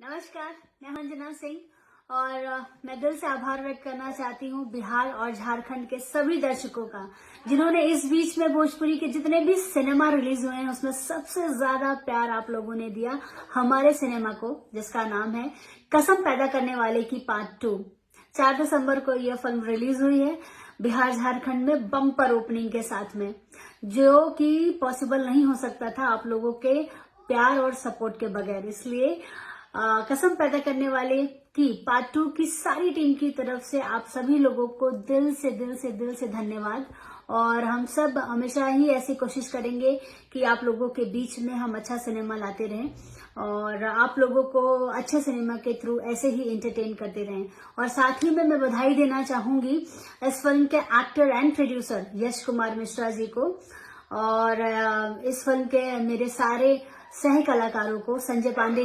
नमस्कार, मैं अंजना सिंह और मैं दिल से आभार व्यक्त करना चाहती हूँ बिहार और झारखंड के सभी दर्शकों का, जिन्होंने इस बीच में भोजपुरी के जितने भी सिनेमा रिलीज हुए हैं उसमें सबसे ज्यादा प्यार आप लोगों ने दिया हमारे सिनेमा को, जिसका नाम है कसम पैदा करने वाले की पार्ट 2। 4 दिसंबर को यह फिल्म रिलीज हुई है बिहार झारखंड में बम्पर ओपनिंग के साथ में, जो कि पॉसिबल नहीं हो सकता था आप लोगों के प्यार और सपोर्ट के बगैर। इसलिए कसम पैदा करने वाले की पार्ट 2 की सारी टीम की तरफ से आप सभी लोगों को दिल से धन्यवाद। और हम सब हमेशा ही ऐसी कोशिश करेंगे कि आप लोगों के बीच में हम अच्छा सिनेमा लाते रहें और आप लोगों को अच्छे सिनेमा के थ्रू ऐसे ही एंटरटेन करते रहें। और साथ ही में मैं बधाई देना चाहूंगी इस फिल्म के actor and producer Yash Kumar Mishra ji को, और इस फिल्म के मेरे सारे सह कलाकारों को, संजय पांडे